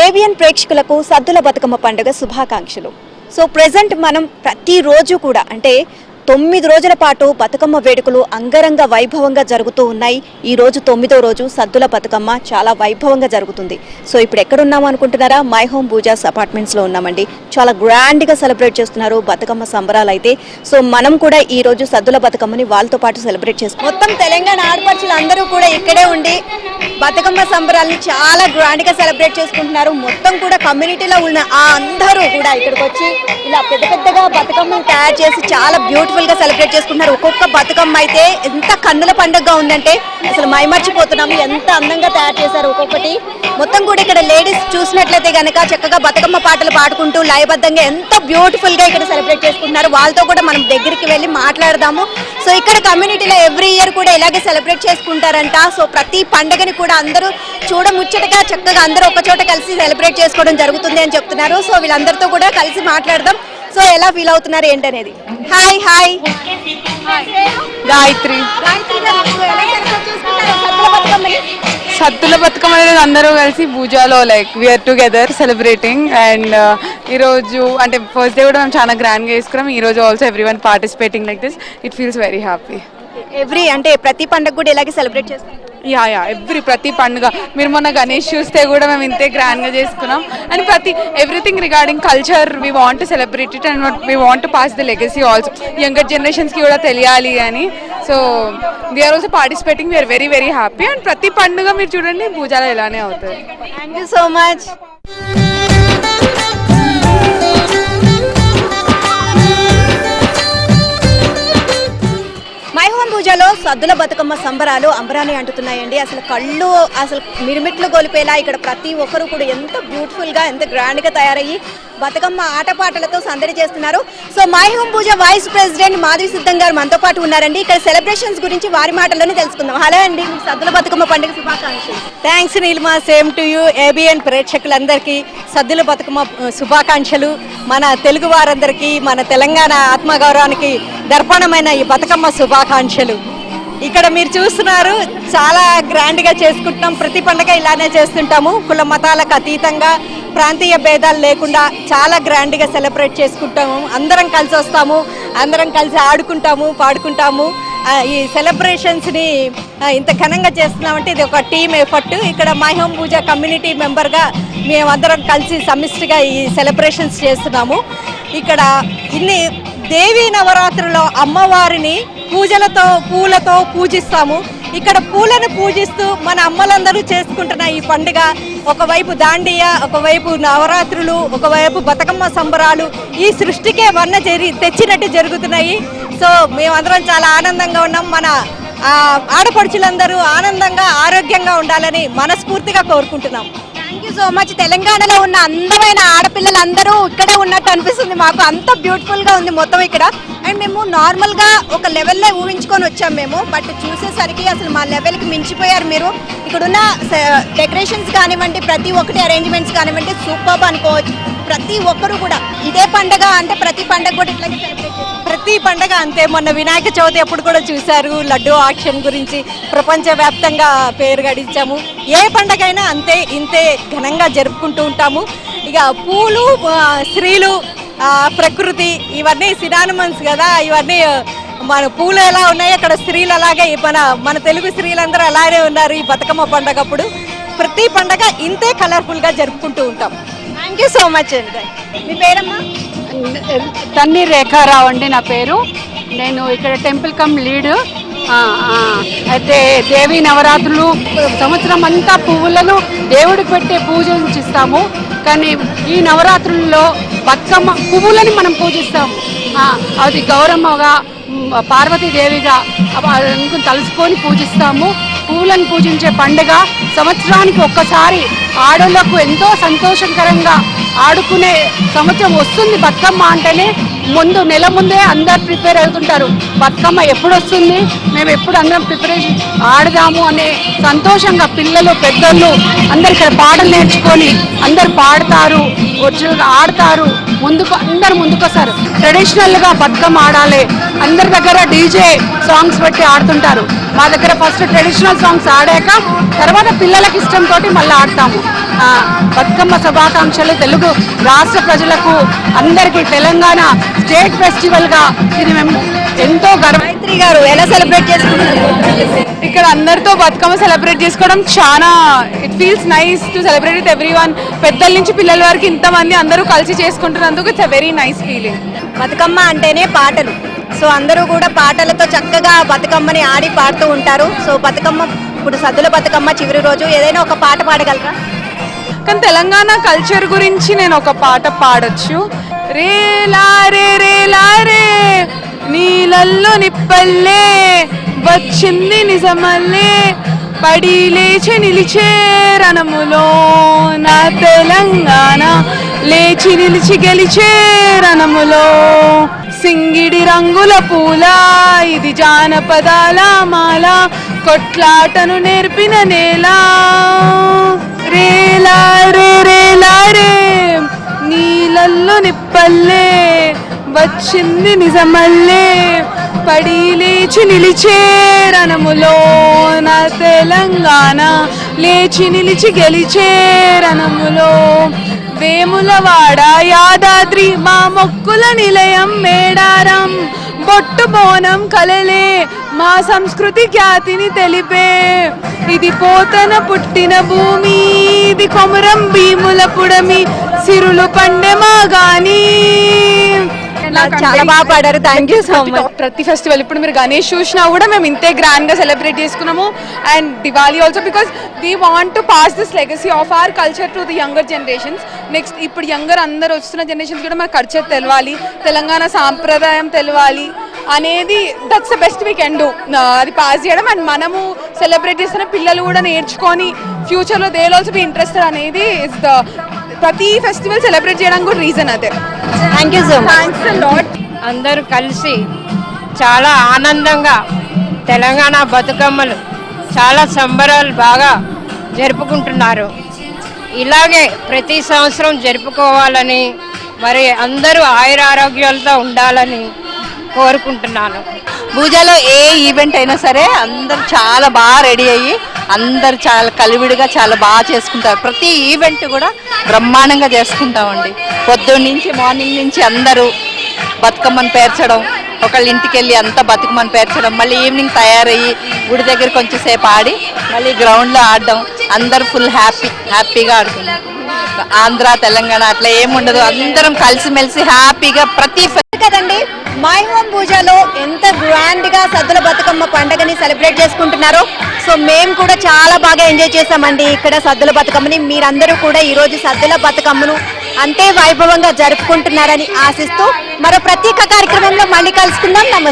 AVN ప్రేక్షకులకు సద్దుల బతుకమ్మ పండుగ శుభాకాంక్షలు. సో ప్రెజెంట్ మనం ప్రతిరోజు కూడా అంటే 9 రోజుల పాటు బతుకమ్మ వేడుకలు అంగరంగ వైభవంగా జరుగుతూ ఉన్నాయి. ఈ రోజు 9వ రోజు సద్దుల బతుకమ్మ చాలా వైభవంగా జరుగుతుంది. సో ఇప్పుడు ఎక్కడ ఉన్నాము అనుకుంటున్నారా? మై హోమ్ పూజాస్ అపార్ట్మెంట్స్లో ఉన్నామండి. చాలా గ్రాండ్గా సెలబ్రేట్ చేస్తున్నారు బతుకమ్మ సంబరాలు అయితే. సో మనం కూడా ఈ రోజు సద్దుల బతుకమ్మని వాళ్ళతో పాటు సెలబ్రేట్ చేసుకుంటాం. మొత్తం తెలంగాణ ఆడపడుచులు అందరూ కూడా ఇక్కడే ఉండి బతుకమ్మ సంబరాలని చాలా గ్రాండ్గా సెలబ్రేట్ చేసుకుంటున్నారు. మొత్తం కూడా కమ్యూనిటీలో ఉన్న అందరూ కూడా ఇక్కడికి వచ్చి ఇలా పెద్ద పెద్దగా బతుకమ్మని తయారు చేసి చాలా బ్యూటిఫుల్ గా సెలబ్రేట్ చేసుకుంటున్నారు. ఒక్కొక్క బతుకమ్మ అయితే ఎంత కన్నుల పండుగగా ఉందంటే అసలు మైమర్చిపోతున్నాము. ఎంత అందంగా తయారు చేశారు ఒక్కొక్కటి. మొత్తం కూడా ఇక్కడ లేడీస్ చూసినట్లయితే గనక చక్కగా బతుకమ్మ పాటలు పాడుకుంటూ లయబద్ధంగా ఎంత బ్యూటిఫుల్ గా ఇక్కడ సెలబ్రేట్ చేసుకుంటున్నారు. వాళ్ళతో కూడా మనం దగ్గరికి వెళ్ళి మాట్లాడదాము. సో ఇక్కడ కమ్యూనిటీలో ఎవ్రీ ఇయర్ కూడా ఇలాగే సెలబ్రేట్ చేసుకుంటారంట. సో ప్రతి పండుగని కూడా అందరూ చూడముచ్చటగా చక్కగా అందరూ ఒక చోట కలిసి సెలబ్రేట్ చేసుకోవడం జరుగుతుంది అని చెప్తున్నారు. సో వీళ్ళందరితో కూడా కలిసి మాట్లాడదాం. సో ఎలా ఫీల్ అవుతున్నారు ఏంటనేది. Hi hi Gayatri. సద్దుల బతుకమ్మ అనేది అందరూ కలిసి పూజలో like we're together celebrating. And ఈరోజు అంటే ఫస్ట్ డే కూడా మేము చాలా గ్రాండ్గా చేసుకున్నాం. ఈరోజు also every one participating like this. It feels very happy. Every అంటే ప్రతి పండుగ కూడా ఇలాగే సెలబ్రేట్ చేస్తారు. యా ప్రతి పండుగ మీరు మొన్న గణేష్ చూస్తే కూడా మేము ఇంతే గ్రాండ్గా చేసుకున్నాం. And everything regarding culture we want to celebrate it and we want to pass the legacy also. Younger జనరేషన్స్కి కూడా తెలియాలి అని. So we're also participating. We're very very happy. And ప్రతి పండుగ మీరు చూడండి పూజలో ఇలానే అవుతుంది. Thank you so much. పూజలో సద్దుల బతుకమ్మ సంబరాలు అంబరాన్ని అంటున్నాయండి. అసలు కళ్ళు అసలు మిరుమిట్లు గొలిపేలా ఇక్కడ ప్రతి ఒక్కరు కూడా ఎంత బ్యూటిఫుల్గా ఎంత గ్రాండ్గా తయారయ్యి బతుకమ్మ ఆటపాటలతో సందడి చేస్తున్నారు. So My Home Pooja vice president Madhavi Siddham గారు మనతో పాటు ఉన్నారండి. ఇక్కడ సెలబ్రేషన్స్ గురించి వారి మాటల్లోనే తెలుసుకుందాం. హలో అండి, సద్దుల బతుకమ్మ పండుగ శుభాకాంక్షలు. Thanks Neelima. Same to you. ABN ప్రేక్షకులందరికీ సద్దుల బతుకమ్మ శుభాకాంక్షలు. మన తెలుగు వారందరికీ మన తెలంగాణ ఆత్మగౌరవానికి దర్పణమైన ఈ బతుకమ్మ శుభాకాంక్షలు. ఇక్కడ మీరు చూస్తున్నారు చాలా గ్రాండ్గా చేసుకుంటున్నాం. ప్రతి పండుగ ఇలానే చేస్తుంటాము. కుల మతాలకు అతీతంగా ప్రాంతీయ భేదాలు లేకుండా చాలా గ్రాండ్గా సెలబ్రేట్ చేసుకుంటాము. అందరం కలిసి వస్తాము, అందరం కలిసి ఆడుకుంటాము, పాడుకుంటాము. ఈ సెలబ్రేషన్స్ని ఇంత ఘనంగా చేస్తున్నామంటే ఇది ఒక టీమ్ ఎఫర్ట్. ఇక్కడ మై హోమ్ పూజ కమ్యూనిటీ మెంబర్గా మేమందరం కలిసి సమిష్టిగా ఈ సెలబ్రేషన్స్ చేస్తున్నాము. ఇక్కడ ఇన్ని దేవీ నవరాత్రుల్లో అమ్మవారిని పూజలతో పూలతో పూజిస్తాము. ఇక్కడ పూలను పూజిస్తూ మన అమ్మలందరూ చేసుకుంటున్న ఈ పండుగ ఒకవైపు దాండియా, ఒకవైపు నవరాత్రులు, ఒకవైపు బతుకమ్మ సంబరాలు ఈ సృష్టికే తెచ్చినట్టు జరుగుతున్నాయి. సో మేమందరం చాలా ఆనందంగా ఉన్నాం. మన ఆడపడుచులందరూ ఆనందంగా ఆరోగ్యంగా ఉండాలని మనస్ఫూర్తిగా కోరుకుంటున్నాం. Thank you so much. తెలంగాణలో ఉన్న అందమైన ఆడపిల్లలందరూ ఇక్కడే ఉన్నట్టు అనిపిస్తుంది మాకు. అంత బ్యూటిఫుల్గా ఉంది మొత్తం ఇక్కడ. అండ్ మేము నార్మల్గా ఒక లెవెల్లో ఊహించుకొని వచ్చాం మేము. బట్ చూసేసరికి అసలు మా లెవెల్కి మించిపోయారు మీరు. ఇక్కడున్న డెకరేషన్స్ కానివ్వండి, ప్రతి ఒక్కటి అరేంజ్మెంట్స్ కానివ్వండి సూపర్బ్ అనుకోవచ్చు. ప్రతి ఒక్కరు కూడా ఇదే పండగ అంటే ప్రతి పండగ కూడా ఇట్లాగే సెలబ్రేట్ చేస్తారు. ప్రతి పండగ అంతే. మొన్న వినాయక చవితి అప్పుడు కూడా చూశారు లడ్డూ ఆక్షన్ గురించి ప్రపంచవ్యాప్తంగా పేరు గడించాము. ఏ పండగ అయినా అంతే ఇంతే ఘనంగా జరుపుకుంటూ ఉంటాము. ఇక పూలు, స్త్రీలు, ప్రకృతి ఇవన్నీ సినానిమన్స్ కదా. ఇవన్నీ మన పూలు ఎలా ఉన్నాయో అక్కడ స్త్రీలు అలాగే మన తెలుగు స్త్రీలందరూ అలానే ఉన్నారు ఈ బతుకమ్మ పండగప్పుడు. ప్రతి పండగ ఇంతే కలర్ఫుల్గా జరుపుకుంటూ ఉంటాం. థ్యాంక్ యూ సో మచ్ అండి. మీ పేరమ్మా? తన్ని రేఖారావు అండి నా పేరు. నేను ఇక్కడ టెంపుల్ కమ్ లీడ్. అయితే దేవీ నవరాత్రులు సంవత్సరం అంతా పువ్వులను దేవుడికి పెట్టే పూజలు చేస్తాము. కానీ ఈ నవరాత్రుల్లో బతుకమ్మ పువ్వులని మనం పూజిస్తాము. అది గౌరమ్మగా పార్వతీదేవిగా తలుసుకొని పూజిస్తాము. పూలను పూజించే పండుగ సంవత్సరానికి ఒక్కసారి ఆడోళ్ళకు ఎంతో సంతోషకరంగా ఆడుకునే సంవత్సరం వస్తుంది. బతుకమ్మ అంటేనే నెల ముందే అందరు ప్రిపేర్ అవుతుంటారు. బతుకమ్మ ఎప్పుడు వస్తుంది, మేము ఎప్పుడు అందరం ప్రిపరేషన్ ఆడదాము అనే సంతోషంగా పిల్లలు పెద్దలు అందరు ఇక్కడ పాటలు నేర్చుకొని అందరు పాడతారు, ఆడతారు. అందరు ముందుకొస్తారు. ట్రెడిషనల్గా బతుకమ్మ ఆడాలి. అందరి దగ్గర డీజే సాంగ్స్ పెట్టి ఆడుతుంటారు. మా దగ్గర ఫస్ట్ ట్రెడిషనల్ సాంగ్స్ ఆడాక తర్వాత పిల్లలకి ఇష్టంతో మళ్ళీ ఆడతాము. బతుకమ్మ శుభాకాంక్షలు తెలుగు రాష్ట్ర ప్రజలకు అందరికీ. తెలంగాణ స్టేట్ ఫెస్టివల్గా ఇది మేము ఎంతో గాయత్రి గారు ఎలా సెలబ్రేట్ చేసుకుంటారు? ఇక్కడ అందరితో బతుకమ్మ సెలబ్రేట్ చేసుకోవడం చాలా it feels nice to celebrate with everyone. పెద్దల నుంచి పిల్లల వరకు ఇంతమంది అందరూ కలిసి చేసుకుంటున్నందుకు it's a very nice feeling. Bathukamma అంటేనే పాటలు. సో అందరూ కూడా పాటలతో చక్కగా బతుకమ్మని ఆడి పాడుతూ ఉంటారు. సో బతుకమ్మ ఇప్పుడు సద్దుల బతుకమ్మ చివరి రోజు ఏదైనా ఒక పాట పాడగలరా? కానీ తెలంగాణ కల్చర్ గురించి నేను ఒక పాట పాడొచ్చు. రే లారే రే లారే నీళ్ళల్లో నిప్పల్లే వచ్చింది నిజమల్లే పడి లేచి నిలిచే రణములో నా తెలంగాణ లేచి నిలిచి గెలిచే రణములో సింగిడి రంగుల పూల ఇది జానపదాల మాల కొట్లాటను నేర్పిన నేల రేలా రే రేలా రే నీళ్ళల్లో నిప్పల్లే వచ్చింది నిజమల్లే పడి లేచి నిలిచే రణములో నా తెలంగాణ లేచి నిలిచి గెలిచే రణములో వేములవాడ యాదాద్రి మా మొక్కుల నిలయం మేడారం బొట్టు బోనం కలలే మా సంస్కృతి ఖ్యాతిని తెలిపే ఇది పోతన పుట్టిన భూమి ఇది కొమరం భీముల పుడమి సిరులు పండెమా గాని. చాలా బాగా పాడారు. Thank you so much. ప్రతి ఫెస్టివల్ ఇప్పుడు మీరు గణేష్ చూసినా కూడా మేము ఇంతే గ్రాండ్ గా సెలబ్రేట్ చేసుకున్నాము. And Diwali also because we want to pass this legacy of our culture to the younger generations. Next ఇప్పుడు యంగర్ అందరు వస్తున్న జనరేషన్స్ కూడా మన కల్చర్ తెలవాలి, తెలంగాణ సాంప్రదాయం తెలవాలి అనేది that's the best we can do. అది పాస్ చేయడం అండ్ మనము సెలబ్రేట్ చేస్తున్న పిల్లలు కూడా నేర్చుకొని ఫ్యూచర్లో they will also be interested అనేది ఇస్ ద ప్రతి ఫెస్టివల్ సెలబ్రేట్ చేయడానికి కూడా రీజన్ అదే. Thank you so much. Thanks a lot. అందరూ కలిసి చాలా ఆనందంగా తెలంగాణ బతుకమ్మలు చాలా సంబరాలు బాగా జరుపుకుంటున్నారు. ఇలాగే ప్రతి సంవత్సరం జరుపుకోవాలని మరి అందరూ ఆయురారోగ్యాలతో ఉండాలని కోరుకుంటున్నాను. పూజలో ఏ ఈవెంట్ అయినా సరే అందరు చాలా బాగా రెడీ అయ్యి అందరు చాలా కలివిడిగా చాలా బాగా చేసుకుంటారు. ప్రతి ఈవెంట్ కూడా బ్రహ్మాండంగా చేసుకుంటామండి. పొద్దున్న నుంచి మార్నింగ్ నుంచి అందరూ బతుకమ్మను పేర్చడం, ఒకళ్ళ ఇంటికి వెళ్ళి అంతా బతుకమ్మను పేర్చడం, మళ్ళీ ఈవినింగ్ తయారయ్యి గుడి దగ్గర కొంచెం సేపు ఆడి మళ్ళీ గ్రౌండ్లో ఆడడం, అందరూ ఫుల్ హ్యాపీగా ఆడుకుంటాం. ఆంధ్ర తెలంగాణ అట్లా ఏముండదు, అందరం కలిసిమెలిసి హ్యాపీగా ప్రతి కదండి మై హోమ్ పూజలో ఎంత గ్రాండ్ గా సద్దుల బతుకమ్మ పండుగని సెలబ్రేట్ చేసుకుంటున్నారో. సో మేము కూడా చాలా బాగా ఎంజాయ్ చేసామండి ఇక్కడ సద్దుల బతుకమ్మని. మీరందరూ కూడా ఈ రోజు సద్దుల బతుకమ్మను అంతే వైభవంగా జరుపుకుంటున్నారని ఆశిస్తూ మరో ప్రత్యేక కార్యక్రమంలో మళ్ళీ కలుసుకుందాం. నమస్తే.